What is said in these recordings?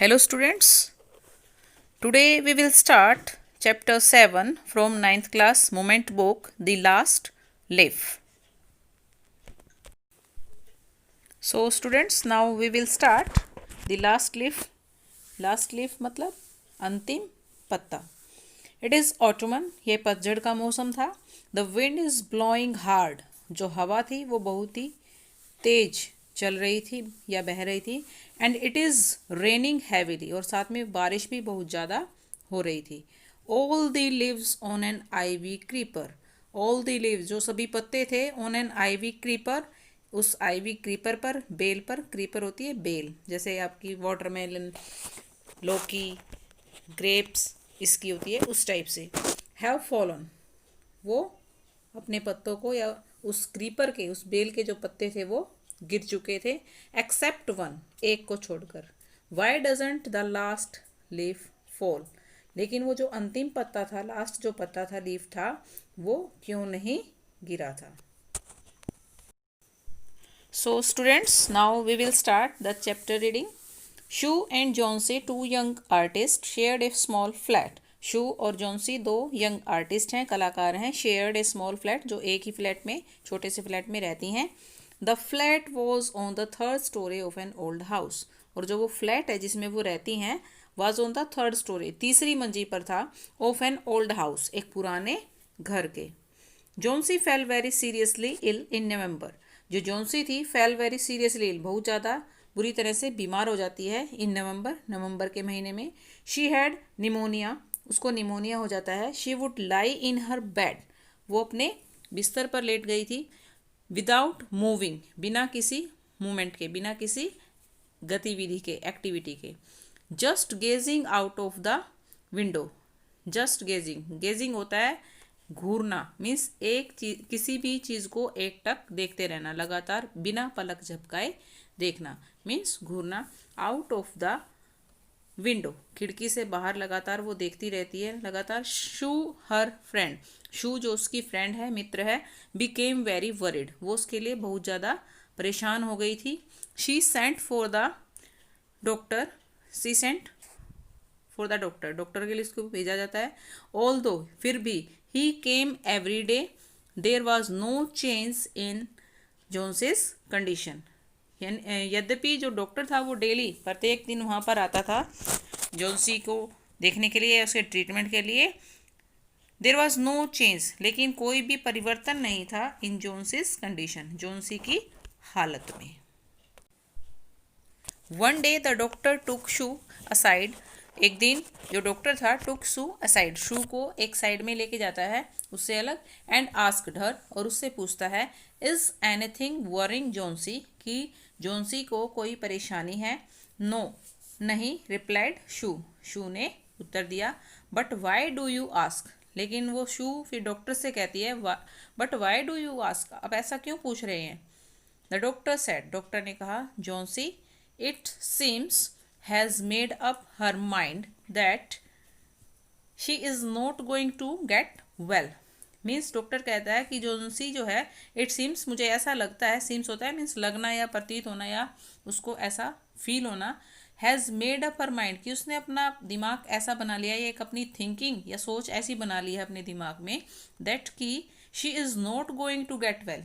Hello students, today we will start chapter 7 from ninth class moment book The Last Leaf. So students, now we will start The Last Leaf. Last leaf मतलब अंतिम पत्ता. It is autumn, ये पतझड़ का मौसम था. The wind is blowing hard. जो हवा थी वो बहुत ही तेज चल रही थी या बह रही थी. And it is raining heavily, और साथ में बारिश भी बहुत ज़्यादा हो रही थी. All the leaves on an ivy creeper. All the leaves, जो सभी पत्ते थे, ऑन एन आईवी क्रीपर, उस आईवी क्रीपर पर, बेल पर. क्रीपर होती है बेल, जैसे आपकी वाटरमेलन, लौकी, ग्रेप्स इसकी होती है, उस टाइप से. हैव फॉलन, वो अपने पत्तों को, या उस क्रीपर के, उस बेल के जो पत्ते थे वो गिर चुके थे. एक्सेप्ट वन, एक को छोड़कर. Why doesn't the last leaf fall, लेकिन वो जो अंतिम पत्ता था, लास्ट जो पत्ता था, लीफ था, वो क्यों नहीं गिरा था. So students, now we will start the chapter reading. Shu and Johnsy, two young artists, shared a small flat. शू और जॉन्सी दो यंग आर्टिस्ट हैं, कलाकार हैं. शेयर्ड ए स्मॉल फ्लैट, जो एक ही फ्लैट में, छोटे से फ्लैट में रहती हैं. The flat was on the third story of an old house, और जो वो फ्लैट है जिसमें वो रहती हैं, was on the third story, तीसरी मंजिल पर था, ऑफ एन ओल्ड हाउस, एक पुराने घर के. Johnsy fell very seriously ill in November. जो जॉन्सी थी, फेल वेरी सीरियसली इल, बहुत ज़्यादा बुरी तरह से बीमार हो जाती है. इन नवंबर के महीने में. शी हैड निमोनिया, उसको निमोनिया हो जाता है. She would lie in her bed, वो अपने बिस्तर पर लेट गई थी. विदाउट मूविंग, बिना किसी मूवमेंट के, बिना किसी गतिविधि के, एक्टिविटी के. Just gazing out of the window. Just gazing, gazing होता है घूरना, मीन्स एक चीज, किसी भी चीज़ को एकटक देखते रहना, लगातार बिना पलक झपकाए देखना, मीन्स घूरना. आउट ऑफ द विंडो, खिड़की से बाहर लगातार वो देखती रहती है, लगातार. शू हर फ्रेंड, शू जो उसकी फ्रेंड है, मित्र है. बिकेम वेरी वरिड, वो उसके लिए बहुत ज़्यादा परेशान हो गई थी. She sent for the doctor, she sent for the doctor, doctor के लिए उसको भेजा जाता है. ऑल दो, फिर भी, he came every day, there was no change in Johnsy's condition. यद्यपि जो डॉक्टर था वो डेली, प्रत्येक दिन वहाँ पर आता था जॉन्सी को देखने के लिए, उसके ट्रीटमेंट के लिए. देर वॉज नो चेंज, लेकिन कोई भी परिवर्तन नहीं था. इन जोन्सिस कंडीशन, जोन्सी की हालत में. One day the doctor took shoe aside, एक दिन जो डॉक्टर था, टुक शू असाइड, शू को एक साइड में लेके जाता है, उससे अलग. एंड आस्क्ड हर, और उससे पूछता है, इज एनीथिंग वरिंग जोन्सी, कि जोन्सी को कोई परेशानी है. नो, नहीं. रिप्लाइड शू, शू ने उत्तर दिया. But why do you ask, लेकिन वो शू फिर डॉक्टर से कहती है, but why do you ask, अब ऐसा क्यों पूछ रहे हैं. द डॉक्टर सेड, डॉक्टर ने कहा, Johnsy it seems has made up her mind that she is not going to get well. Means doctor कहता है कि जोन्सी जो है, इट सीम्स, मुझे ऐसा लगता है, सीम्स होता है मीन्स लगना या प्रतीत होना या उसको ऐसा फील होना. Has made up her mind, कि उसने अपना दिमाग ऐसा बना लिया, या एक अपनी थिंकिंग या सोच ऐसी बना ली है अपने दिमाग में, दैट कि she is not going to get well,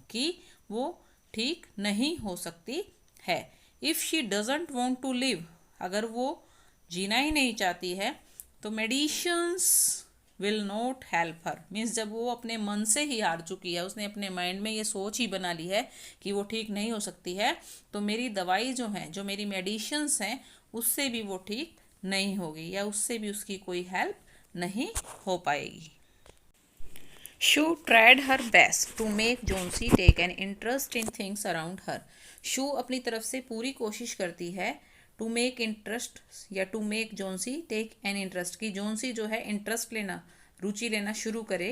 कि वो ठीक नहीं हो सकती है. If she doesn't want to live, अगर वो जीना ही नहीं चाहती है, तो medicines will not help her, means जब वो अपने मन से ही हार चुकी है, उसने अपने माइंड में ये सोच ही बना ली है कि वो ठीक नहीं हो सकती है, तो मेरी दवाई जो है, जो मेरी मेडिसिन्स हैं, उससे भी वो ठीक नहीं होगी, या उससे भी उसकी कोई हेल्प नहीं हो पाएगी. Sue tried her best to make Johnsy take an interest in things around her. Sue अपनी तरफ से पूरी कोशिश करती है टू मेक इंटरेस्ट, या to make Johnsy take an interest, की जोन्सी जो है इंटरेस्ट लेना, रुचि लेना शुरू करे,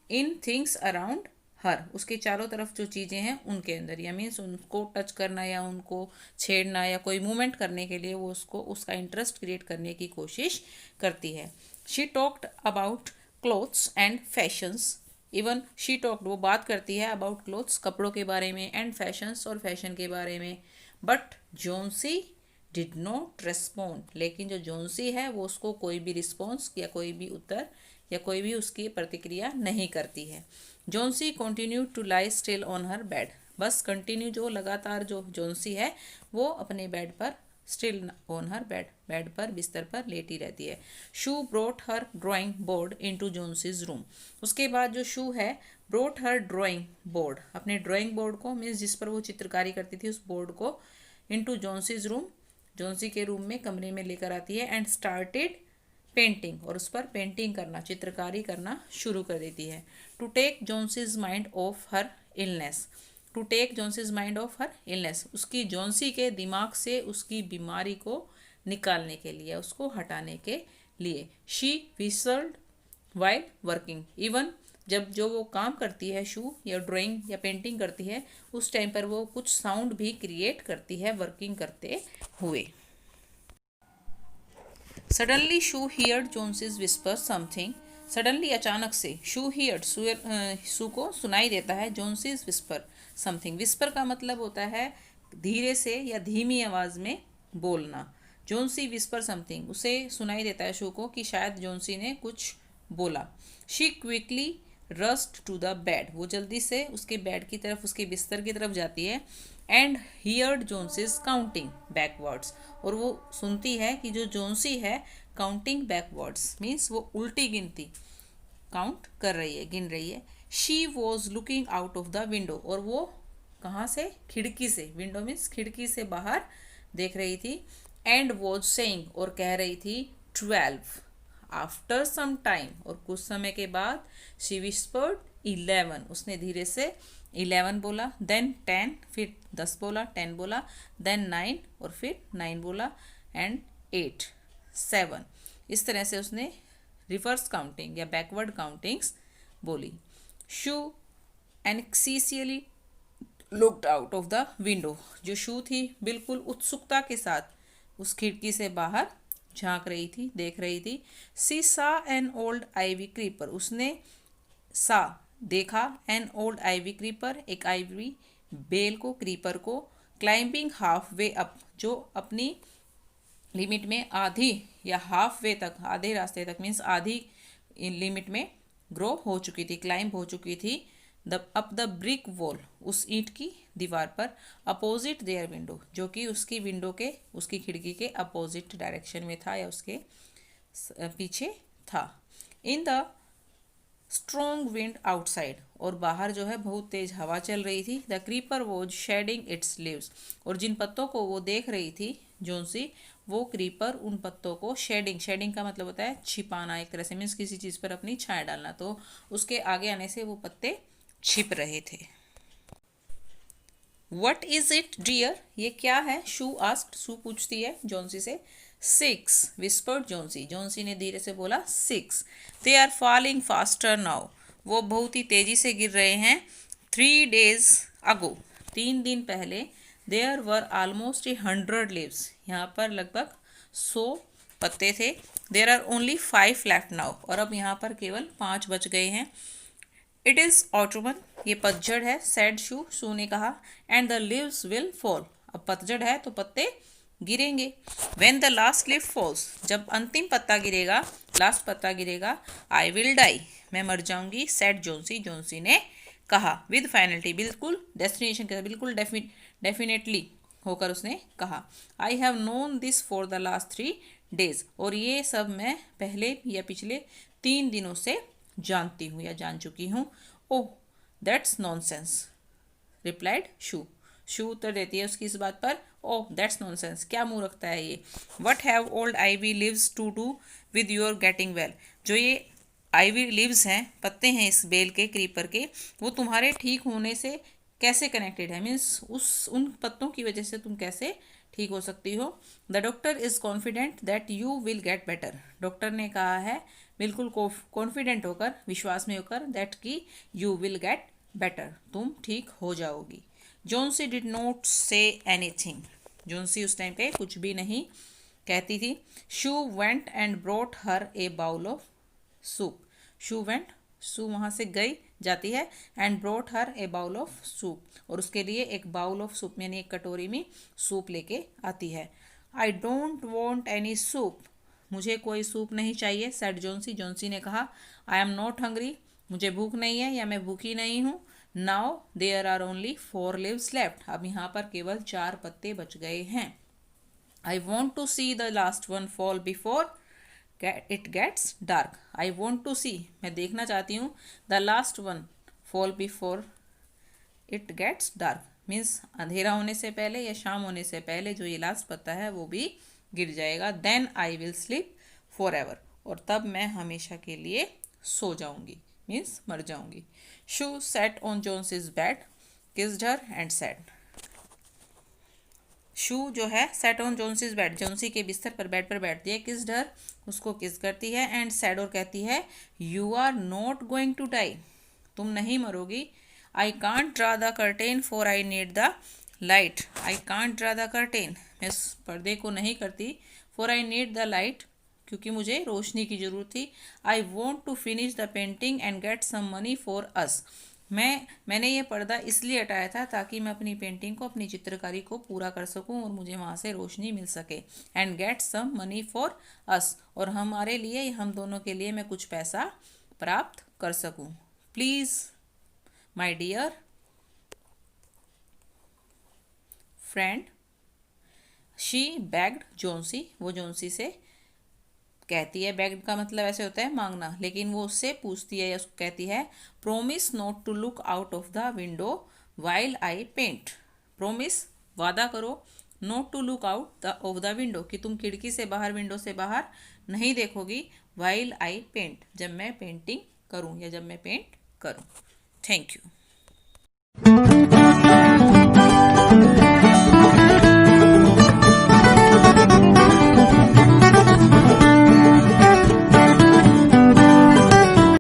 इन थिंग्स अराउंड हर, उसके चारों तरफ जो चीज़ें हैं उनके अंदर, या मीन्स उनको टच करना या उनको छेड़ना या कोई मूवमेंट करने के लिए वो उसको, उसका इंटरेस्ट क्रिएट करने की कोशिश करती है. She talked about clothes and fashions, even she talked, वो बात करती है, अबाउट क्लोथ्स, कपड़ों के बारे में, एंड फैशंस, और फैशन के बारे में. बट जोन्सी डिड नॉट रेस्पॉन्ड, लेकिन जो जोन्सी है वो उसको कोई भी रिस्पॉन्स या कोई भी उत्तर या कोई भी उसकी प्रतिक्रिया नहीं करती है। Johnsy continue to lie still on her bed, बस कंटिन्यू जो लगातार जो जोन्सी है वो अपने बेड पर still on her bed, bed पर बिस्तर पर लेटी रहती है। Sue brought her drawing board into Johnsy's room, उसके बाद जो शू है ब्रोट हर ड्राइंग बोर्ड, अपने ड्राइंग बोर्ड को मीन्स जिस पर वो चित्रकारी करती थी उस बोर्ड को इनटू जोन्सीज रूम, जोन्सी के रूम में कमरे में लेकर आती है। एंड स्टार्टेड पेंटिंग, और उस पर पेंटिंग करना चित्रकारी करना शुरू कर देती है। To take Johnsy's mind off her illness, to take Johnsy's mind off her illness, उसकी जोन्सी के दिमाग से उसकी बीमारी को निकालने के लिए, उसको हटाने के लिए। She whistled while working, even जब जो वो काम करती है शू या ड्राइंग या पेंटिंग करती है उस टाइम पर वो कुछ साउंड भी क्रिएट करती है वर्किंग करते हुए। सडनली शू हियर्ड जोन्सीज विस्पर समथिंग, सडनली अचानक से शू हियर्ड शू को सुनाई देता है जोन्सीज विस्पर समथिंग, विस्पर का मतलब होता है धीरे से या धीमी आवाज में बोलना। जोन्सी विस्पर समथिंग, उसे सुनाई देता है शू को कि शायद जोन्सी ने कुछ बोला। She quickly rushed to the bed, वो जल्दी से उसके बेड की तरफ उसके बिस्तर की तरफ जाती है। एंड हियर्ड जोन्सीज काउंटिंग बैकवर्ड्स, और वो सुनती है कि जो जोन्सी है काउंटिंग बैकवर्ड्स मीन्स वो उल्टी गिनती काउंट कर रही है, गिन रही है। She was looking out of the window, और वो कहाँ से, खिड़की से, विंडो मीन्स खिड़की से बाहर देख रही थी। एंड वॉज सेइंग, और कह रही थी 12 आफ्टर सम टाइम, और कुछ समय के बाद शी विस्पर्ड 11, उसने धीरे से 11 बोला। देन 10, फिर 10 बोला, 10 बोला। देन 9, और फिर 9 बोला। एंड 8, 7, इस तरह से उसने रिवर्स काउंटिंग या बैकवर्ड काउंटिंग्स बोली। Sue anxiously looked out of the window, जो शू थी बिल्कुल उत्सुकता के साथ उस खिड़की से बाहर झांक रही थी, देख रही थी। सी सा एन ओल्ड आइवी क्रीपर, उसने सा देखा, एन ओल्ड आइवी क्रीपर, एक आइवी बेल को, क्रीपर को। क्लाइंबिंग हाफ वे अप, जो अपनी लिमिट में आधी या हाफ वे तक, आधे रास्ते तक मीन्स आधी लिमिट में ग्रो हो चुकी थी, क्लाइंब हो चुकी थी। अप द ब्रिक वॉल, उस ईंट की दीवार पर। अपोजिट देयर विंडो, जो कि उसकी विंडो के, उसकी खिड़की के अपोजिट डायरेक्शन में था या उसके पीछे था। In the strong wind outside, और बाहर जो है बहुत तेज हवा चल रही थी। The creeper was shedding its leaves, और जिन पत्तों को वो देख रही थी जोन्सी, वो क्रीपर उन पत्तों को शेडिंग, शेडिंग का मतलब होता है छिपाना एक तरह से, मीन्स किसी चीज़ पर अपनी छाया डालना, तो उसके आगे आने से वो पत्ते छिप रहे थे। वट इज इट डियर, ये क्या है? शू आस्क्ड, शू पूछती है जोन्सी से। 6, विस्पर्ड जोन्सी, जोन्सी ने धीरे से बोला 6। They are falling faster now, वो बहुत ही तेजी से गिर रहे हैं। 3 days अगो, 3 दिन पहले। देयर वर ऑलमोस्ट 100 लीव्स, यहाँ पर लगभग 100 पत्ते थे। There are only 5 left now, और अब यहाँ पर केवल 5 बच गए हैं। इट इज़ ऑटोमन, ये पतझड़ है, सैड शू, शू ने कहा। And the leaves will fall, अब पतझड़ है तो पत्ते गिरेंगे। When the last leaf falls, जब अंतिम पत्ता गिरेगा, लास्ट पत्ता गिरेगा। आई विल डाई, मैं मर जाऊंगी। सैड जोन्सी, जोन्सी ने कहा। विद फाइनलिटी, बिल्कुल डेस्टिनेशन के साथ, बिल्कुल डेफिनेटली होकर उसने कहा। I have known this for the last 3 days, और ये सब मैं पहले या पिछले 3 दिनों से जानती हूँ या जान चुकी हूँ। ओह दैट्स नॉनसेंस, रिप्लाइड शू, शू उत्तर देती है उसकी इस बात पर। ओह दैट्स नॉनसेंस, क्या मुंह रखता है ये। What have old ivy leaves to do with your getting well, जो ये आईवी लिव्स हैं, पत्ते हैं इस बेल के, क्रीपर के, वो तुम्हारे ठीक होने से कैसे कनेक्टेड है, मीन्स उन पत्तों की वजह से तुम कैसे ठीक हो सकती हो। The doctor is confident that you will get better, doctor ने कहा है बिल्कुल कॉन्फिडेंट होकर, विश्वास में होकर, दैट की यू विल गेट बेटर, तुम ठीक हो जाओगी। Johnsy did not say anything, Johnsy उस टाइम पे कुछ भी नहीं कहती थी। Sue went and brought her a bowl of soup, Sue went, Sue वहाँ से गई, जाती है, and brought her a bowl of soup, और उसके लिए एक बाउल ऑफ सूप यानी एक कटोरी में सूप लेके आती है। I don't want any soup, मुझे कोई सूप नहीं चाहिए, सेड जोन्सी, जोन्सी ने कहा। आई एम नॉट हंग्री, मुझे भूख नहीं है या मैं भूखी नहीं हूँ। Now there are only 4 leaves left, अब यहाँ पर केवल 4 पत्ते बच गए हैं। I want to see the last one fall before it gets dark, I want to see, मैं देखना चाहती हूँ, the last one fall before it gets dark, means अंधेरा होने से पहले या शाम होने से पहले जो ये लास्ट पत्ता है वो भी गिर जाएगा। Then I will sleep forever, और तब मैं हमेशा के लिए सो जाऊंगी, मीन्स मर जाऊंगी। Sue sat on Johns bed, kissed her and said, Sue जो है sat on Johnsy's bed, Johnsy के बिस्तर पर बेड पर बैठती है, किस्ड हर, उसको किस करती है, एंड सेड, और कहती है, you are not going to die, तुम नहीं मरोगी। I can't draw the curtain for I need the light, I can't draw the curtain, मैं इस पर्दे को नहीं करती, for I need the light, क्योंकि मुझे रोशनी की ज़रूरत थी। I want to finish the painting and get some money for us, मैंने ये पर्दा इसलिए हटाया था ताकि मैं अपनी पेंटिंग को, अपनी चित्रकारी को पूरा कर सकूं और मुझे वहाँ से रोशनी मिल सके। And get some money for us, और हमारे लिए, हम दोनों के लिए मैं कुछ पैसा प्राप्त कर सकूं। Please my dear friend, she begged Johnsy, वो जोन्सी से कहती है, बेग्ड का मतलब ऐसे होता है मांगना, लेकिन वो उससे पूछती है या उसको कहती है, promise not to look out of the window while I paint, promise वादा करो, not to look out of the window, कि तुम खिड़की से बाहर, विंडो से बाहर नहीं देखोगी, वाइल आई पेंट, जब मैं पेंटिंग करूँ या जब मैं पेंट करूँ। Thank you.